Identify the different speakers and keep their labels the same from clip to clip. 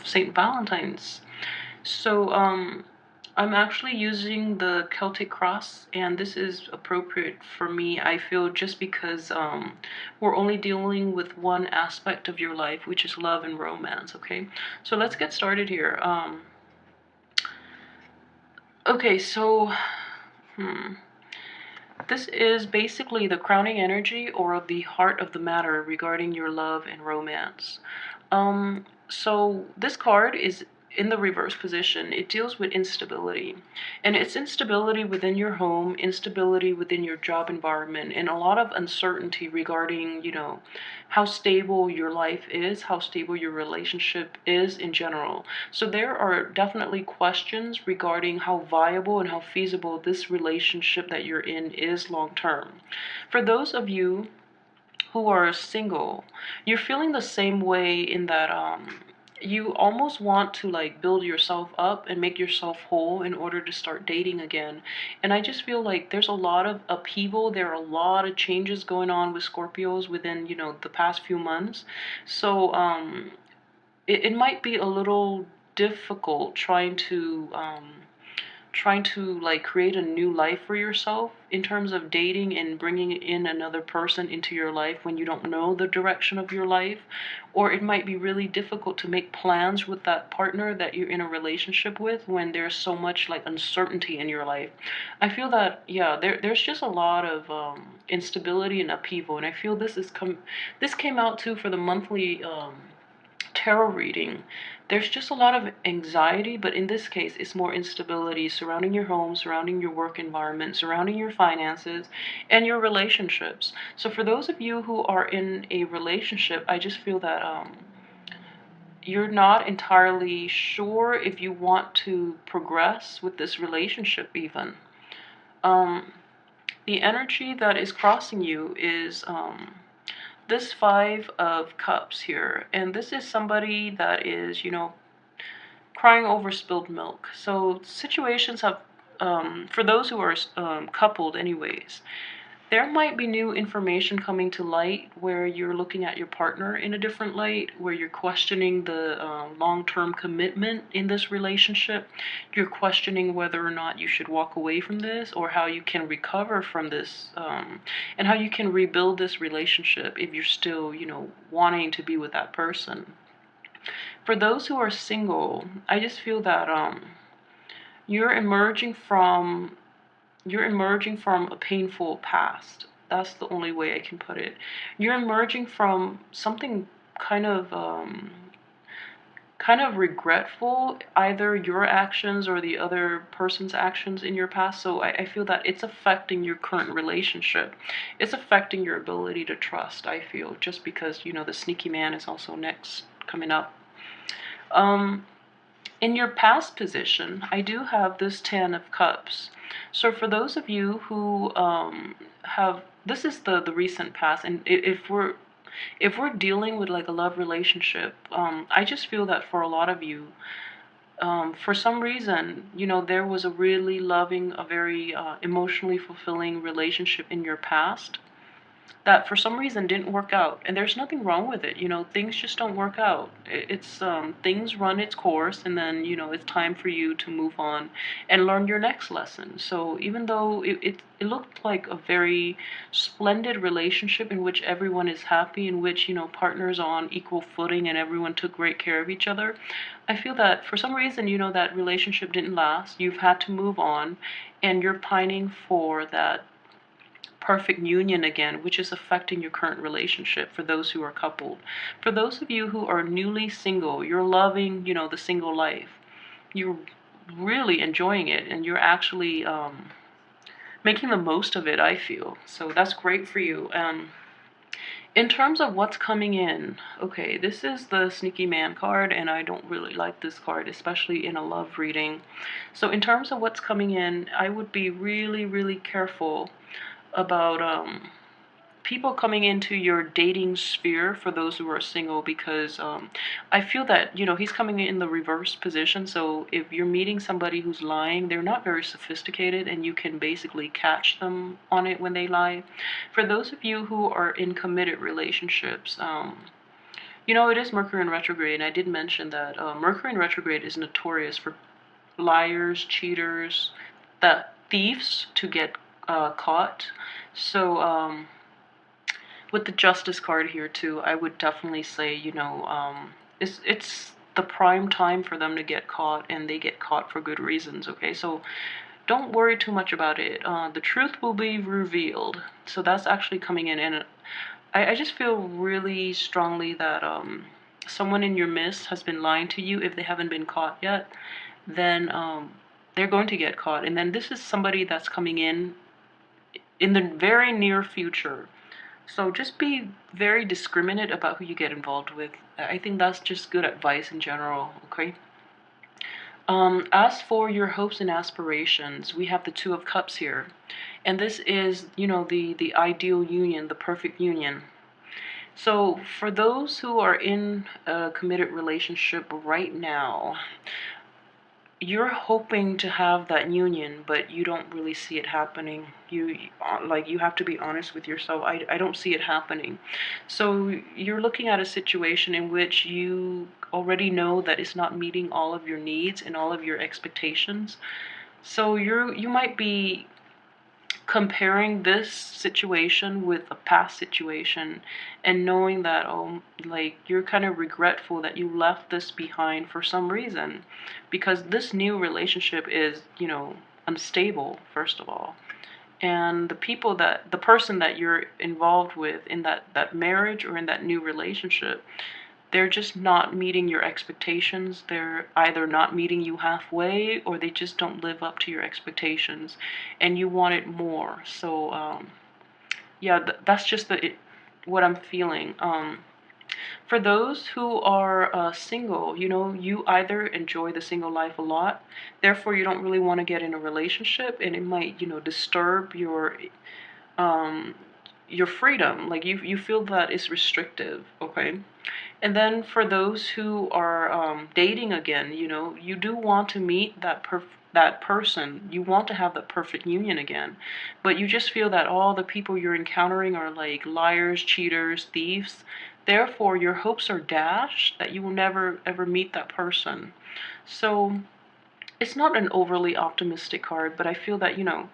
Speaker 1: St. Valentine's. So I'm actually using the Celtic cross, and this is appropriate for me, I feel, just because we're only dealing with one aspect of your life, which is love and romance. Okay, so let's get started here. Okay, so this is basically the crowning energy or the heart of the matter regarding your love and romance. So this card is in the reverse position. It deals with instability, and it's instability within your home, instability within your job environment, and a lot of uncertainty regarding, how stable your life is, how stable your relationship is in general. So there are definitely questions regarding how viable and how feasible this relationship that you're in is long term. For those of you who are single, you're feeling the same way in that you almost want to like build yourself up and make yourself whole in order to start dating again. And I just feel like there's a lot of upheaval, there are a lot of changes going on with Scorpios within, the past few months. So it might be a little difficult trying to like create a new life for yourself in terms of dating and bringing in another person into your life when you don't know the direction of your life. Or it might be really difficult to make plans with that partner that you're in a relationship with when there's so much like uncertainty in your life. I feel that, yeah, there's just a lot of instability and upheaval, and I feel this came out too for the monthly tarot reading. There's just a lot of anxiety, but in this case, it's more instability surrounding your home, surrounding your work environment, surrounding your finances, and your relationships. So for those of you who are in a relationship, I just feel that you're not entirely sure if you want to progress with this relationship even. Um, the energy that is crossing you is this Five of Cups here, and this is somebody that is, crying over spilled milk. So situations have, for those who are coupled anyways, there might be new information coming to light where you're looking at your partner in a different light, where you're questioning the long-term commitment in this relationship. You're questioning whether or not you should walk away from this, or how you can recover from this, and how you can rebuild this relationship if you're still, wanting to be with that person. For those who are single, I just feel that you're emerging from you're emerging from a painful past. That's the only way I can put it. You're emerging from something kind of regretful, either your actions or the other person's actions in your past. So I feel that it's affecting your current relationship. It's affecting your ability to trust, I feel, just because, the sneaky man is also next coming up. Um, in your past position, I do have this Ten of Cups. So for those of you who have, this is the recent past, and if we're dealing with like a love relationship, I just feel that for a lot of you, for some reason, there was a really loving, a very emotionally fulfilling relationship in your past that for some reason didn't work out, and there's nothing wrong with it. Things just don't work out. It's things run its course, and then it's time for you to move on and learn your next lesson. So even though it looked like a very splendid relationship in which everyone is happy, in which partners are on equal footing and everyone took great care of each other, I feel that for some reason, that relationship didn't last. You've had to move on, and you're pining for that perfect union again, which is affecting your current relationship for those who are coupled. For those of you who are newly single, you're loving, the single life. You're really enjoying it, and you're actually making the most of it, I feel. So that's great for you. In terms of what's coming in, okay, this is the Sneaky Man card, and I don't really like this card, especially in a love reading. So in terms of what's coming in, I would be really, really careful about people coming into your dating sphere for those who are single, because I feel that he's coming in the reverse position. So if you're meeting somebody who's lying, they're not very sophisticated, and you can basically catch them on it when they lie. For those of you who are in committed relationships, You know, it is Mercury in retrograde, and I did mention that Mercury in retrograde is notorious for liars, cheaters, the thieves to get caught. So with the Justice card here too, I would definitely say, you know, it's the prime time for them to get caught, and they get caught for good reasons. Okay, so don't worry too much about it. The truth will be revealed. So that's actually coming in, and I just feel really strongly that someone in your midst has been lying to you. If they haven't been caught yet, then they're going to get caught. And then this is somebody that's coming in the very near future. So just be very discriminate about who you get involved with. I think that's just good advice in general, okay? As for your hopes and aspirations, we have the Two of Cups here. And this is, you know, the ideal union, the perfect union. So for those who are in a committed relationship right now, you're hoping to have that union, but you don't really see it happening. You have to be honest with yourself. I don't see it happening. So you're looking at a situation in which you already know that it's not meeting all of your needs and all of your expectations. So you might be comparing this situation with a past situation, and knowing that, oh, like, you're kind of regretful that you left this behind for some reason, because this new relationship is, you know, unstable, first of all. And the person that you're involved with in that marriage or in that new relationship, they're just not meeting your expectations. They're either not meeting you halfway, or they just don't live up to your expectations, and you want it more. So yeah, that's just what I'm feeling. For those who are single, you know, you either enjoy the single life a lot, therefore you don't really want to get in a relationship, and it might, you know, disturb um, your freedom. Like you feel that it's restrictive, okay? And then for those who are dating again, you know, you do want to meet that person. You want to have that perfect union again, but you just feel that all the people you're encountering are like liars, cheaters, thieves. Therefore, your hopes are dashed that you will never ever meet that person. So it's not an overly optimistic card, but I feel that, you know,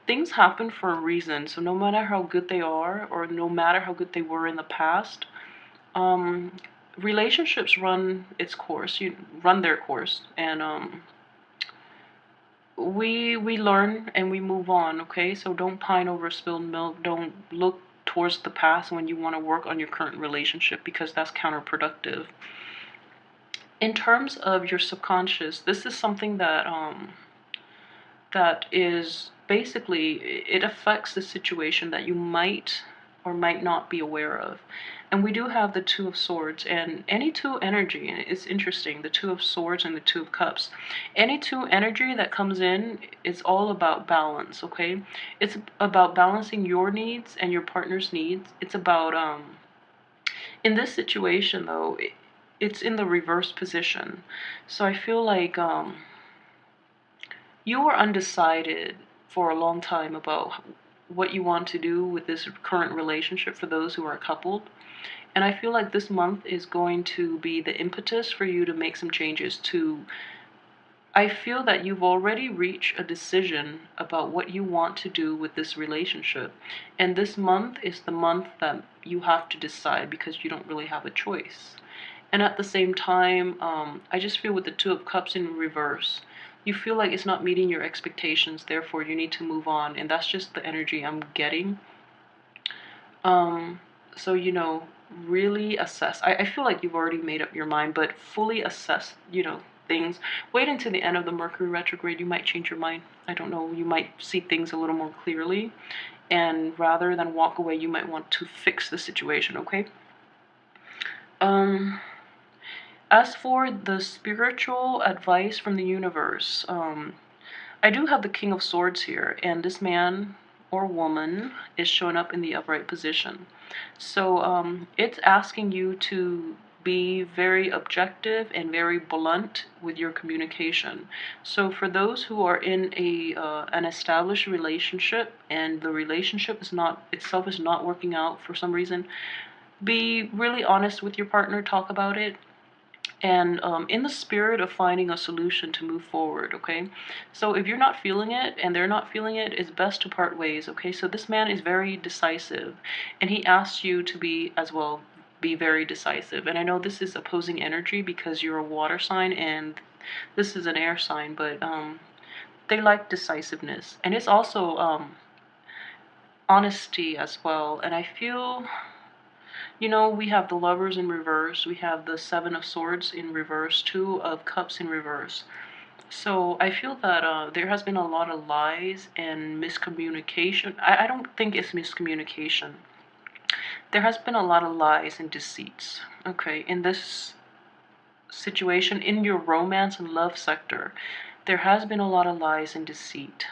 Speaker 1: things happen for a reason. So no matter how good they are, or no matter how good they were in the past, um, relationships run its course. You run their course, and we learn and we move on. Okay, so don't pine over spilled milk. Don't look towards the past when you want to work on your current relationship, because that's counterproductive. In terms of your subconscious, this is something that is basically, it affects the situation that you might or might not be aware of. And we do have the Two of Swords, and any two energy, and it's interesting, the Two of Swords and the Two of Cups. Any two energy that comes in is all about balance, okay? It's about balancing your needs and your partner's needs. It's about, in this situation though, it's in the reverse position. So I feel like, you were undecided for a long time about what you want to do with this current relationship, for those who are coupled. And I feel like this month is going to be the impetus for you to make some changes to. I feel that you've already reached a decision about what you want to do with this relationship. And this month is the month that you have to decide, because you don't really have a choice. And at the same time, I just feel with the Two of Cups in reverse, you feel like it's not meeting your expectations, therefore you need to move on. And that's just the energy I'm getting. So, you know, really assess. I feel like you've already made up your mind, but fully assess, you know, things. Wait until the end of the Mercury retrograde. You might change your mind. I don't know. You might see things a little more clearly. And rather than walk away, you might want to fix the situation, okay? As for the spiritual advice from the universe, I do have the King of Swords here, and this man or woman is showing up in the upright position. So it's asking you to be very objective and very blunt with your communication. So for those who are in an established relationship, and the relationship is not itself is not working out for some reason, Be really honest with your partner, talk about it, and in the spirit of finding a solution to move forward, okay? So if you're not feeling it and they're not feeling it, it's best to part ways, okay? So this man is very decisive, and he asks you to be as well, be very decisive. And I know this is opposing energy because you're a water sign and this is an air sign, but they like decisiveness, and it's also honesty as well. And I feel, you know, we have the Lovers in reverse, we have the Seven of Swords in reverse, Two of Cups in reverse. So I feel that there has been a lot of lies and miscommunication. I don't think it's miscommunication. There has been a lot of lies and deceits, okay, in this situation, in your romance and love sector. There has been a lot of lies and deceit.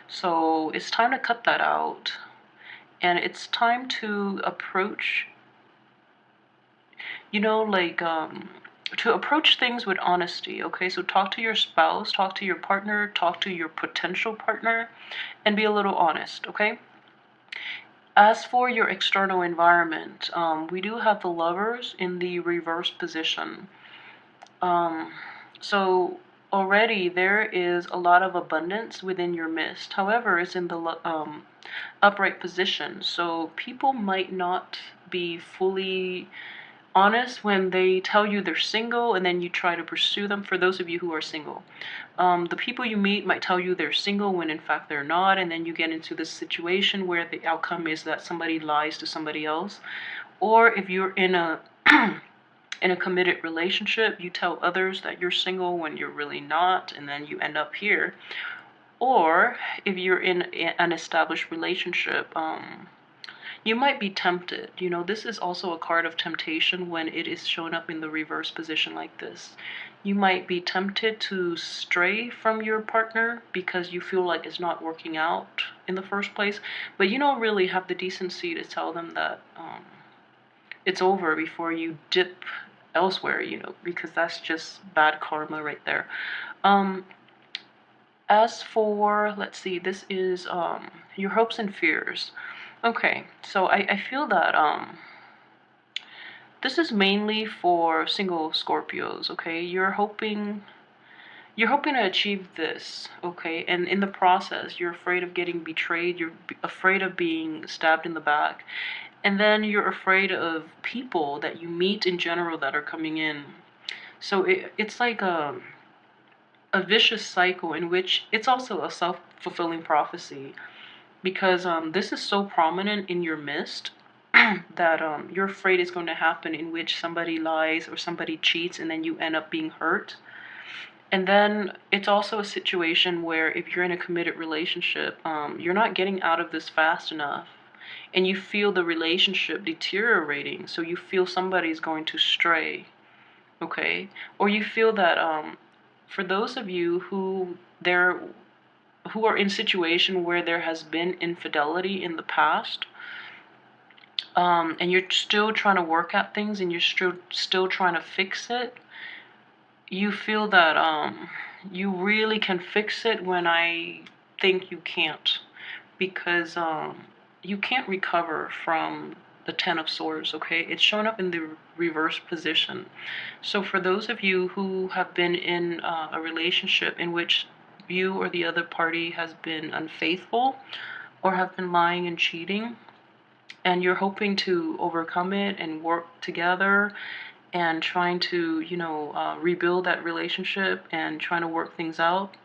Speaker 1: So it's time to cut that out. And it's time to approach, you know, like, to approach things with honesty, okay? So talk to your spouse, talk to your partner, talk to your potential partner, and be a little honest, okay? As for your external environment, we do have the Lovers in the reverse position. Um, so already there is a lot of abundance within your midst. However, it's in the upright position. So people might not be fully honest when they tell you they're single and then you try to pursue them. For those of you who are single, the people you meet might tell you they're single when in fact they're not, and then you get into this situation where the outcome is that somebody lies to somebody else. Or if you're in a in a committed relationship, you tell others that you're single when you're really not, and then you end up here. Or if you're in an established relationship, you might be tempted. You know, this is also a card of temptation when it is shown up in the reverse position like this. You might be tempted to stray from your partner because you feel like it's not working out in the first place, but you don't really have the decency to tell them that it's over before you dip elsewhere, you know, because that's just bad karma right there. Um, as for, let's see, this is your hopes and fears. Okay, so I feel that this is mainly for single Scorpios, okay? You're hoping to achieve this, okay? And in the process, you're afraid of getting betrayed, you're afraid of being stabbed in the back, and then you're afraid of people that you meet in general that are coming in. So it's like a vicious cycle in which it's also a self-fulfilling prophecy, because this is so prominent in your midst that you're afraid it's going to happen, in which somebody lies or somebody cheats and then you end up being hurt. And then it's also a situation where if you're in a committed relationship, you're not getting out of this fast enough, and you feel the relationship deteriorating, so you feel somebody's going to stray, okay? Or you feel that for those of you who are in situation where there has been infidelity in the past, and you're still trying to work at things and you're still trying to fix it, you feel that you really can fix it when I think you can't, because you can't recover from the Ten of Swords, okay? It's shown up in the reverse position. So for those of you who have been in a relationship in which you or the other party has been unfaithful or have been lying and cheating, and you're hoping to overcome it and work together and trying to, you know, rebuild that relationship and trying to work things out,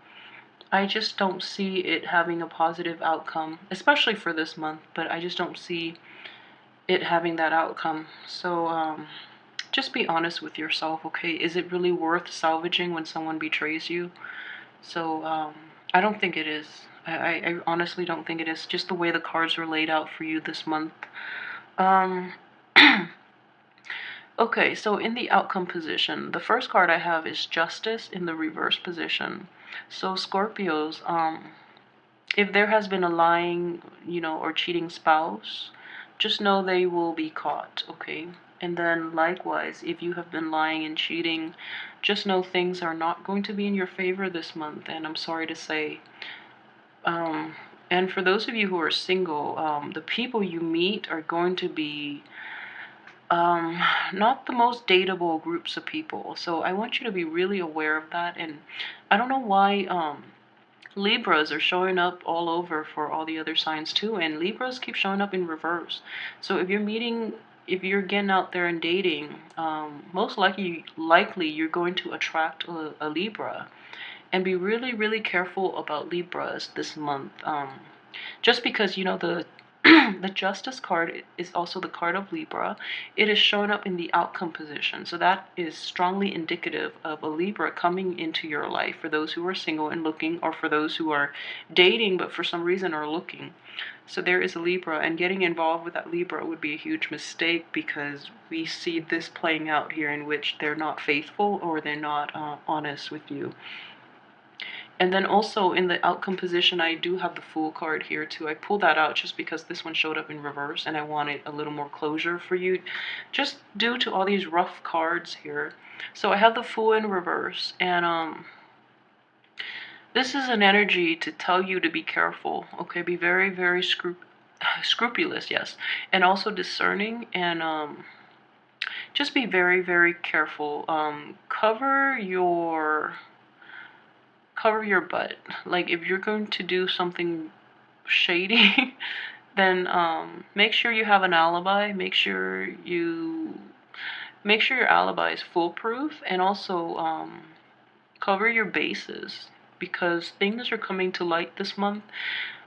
Speaker 1: I just don't see it having a positive outcome, especially for this month, but I just don't see it having that outcome. So just be honest with yourself, okay? Is it really worth salvaging when someone betrays you? So I don't think it is. I honestly don't think it is, just the way the cards are laid out for you this month. Um, okay, so in the outcome position, the first card I have is Justice in the reverse position. So Scorpios, if there has been a lying, you know, or cheating spouse, just know they will be caught, okay? And then likewise, if you have been lying and cheating, just know things are not going to be in your favor this month. And I'm sorry to say, And for those of you who are single, the people you meet are going to be um, not the most dateable groups of people. So I want you to be really aware of that. And I don't know why Libras are showing up all over for all the other signs too, and Libras keep showing up in reverse. So if you're getting out there and dating, most likely you're going to attract a Libra, and be really, really careful about Libras this month. Just because, the the Justice card is also the card of Libra. It is showing up in the outcome position. So that is strongly indicative of a Libra coming into your life for those who are single and looking, or for those who are dating but for some reason are looking. So there is a Libra, and getting involved with that Libra would be a huge mistake, because we see this playing out here in which they're not faithful, or they're not honest with you. And then also in the outcome position, I do have the Fool card here too. I pulled that out just because this one showed up in reverse and I wanted a little more closure for you, just due to all these rough cards here. So I have the Fool in reverse, and this is an energy to tell you to be careful, okay? Be very, very scrupulous, yes, and also discerning, and just be very, very careful. Cover your butt. Like, if you're going to do something shady, then make sure you have an alibi. Make sure your alibi is foolproof, and also cover your bases, because things are coming to light this month.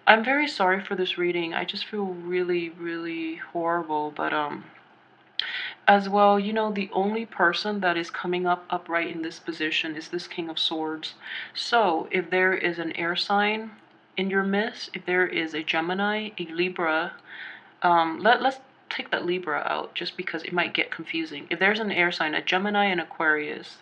Speaker 1: I'm very sorry for this reading. I just feel really, really horrible, but as well, the only person that is coming up upright in this position is this King of Swords. So if there is an air sign in your midst, if there is a Gemini, a Libra, let's take that Libra out just because it might get confusing. If there's an air sign, a Gemini and Aquarius,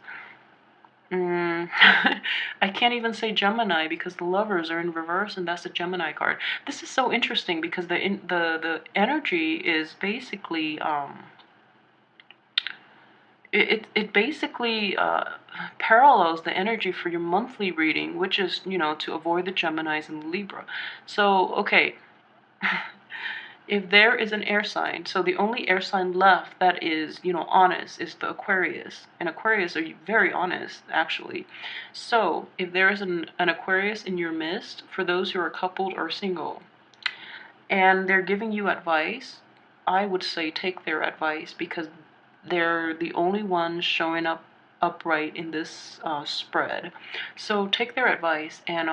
Speaker 1: I can't even say Gemini because the Lovers are in reverse, and that's a Gemini card. This is so interesting because the energy is basically it basically parallels the energy for your monthly reading, which is, to avoid the Geminis and the Libra. So, okay, if there is an air sign, so the only air sign left that is, honest is the Aquarius. And Aquarius are very honest, actually. So, if there is an Aquarius in your midst, for those who are coupled or single, and they're giving you advice, I would say take their advice, because they're the only ones showing up upright in this spread. So take their advice, and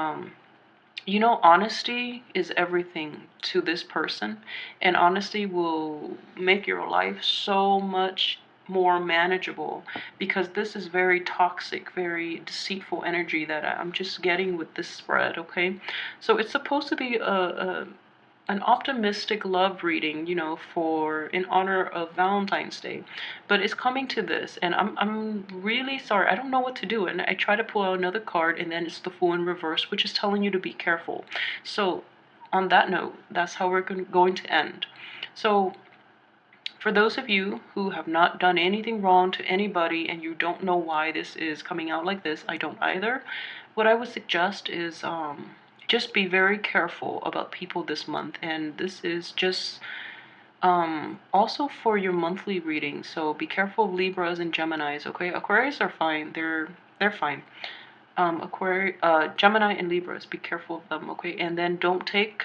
Speaker 1: honesty is everything to this person, and honesty will make your life so much more manageable, because this is very toxic, very deceitful energy that I'm just getting with this spread, okay? So it's supposed to be an optimistic love reading, for in honor of Valentine's Day. But it's coming to this, and I'm really sorry. I don't know what to do. And I try to pull out another card, and then it's the Fool in reverse, which is telling you to be careful. So on that note, that's how we're going to end. So for those of you who have not done anything wrong to anybody and you don't know why this is coming out like this, I don't either. What I would suggest is just be very careful about people this month. And this is just also for your monthly reading. So be careful of Libras and Geminis, okay? Aquarius are fine. They're fine. Gemini and Libras, be careful of them, okay? And then don't take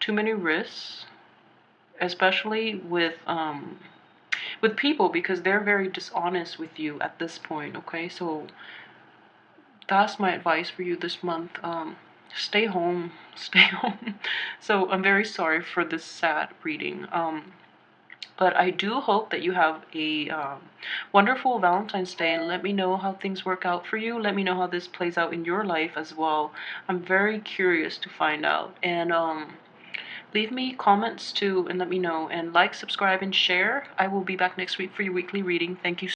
Speaker 1: too many risks, especially with people, because they're very dishonest with you at this point, okay? So that's my advice for you this month. Stay home. Stay home. So I'm very sorry for this sad reading. But I do hope that you have a wonderful Valentine's Day, and let me know how things work out for you. Let me know how this plays out in your life as well. I'm very curious to find out. And leave me comments too, and let me know. And like, subscribe, and share. I will be back next week for your weekly reading. Thank you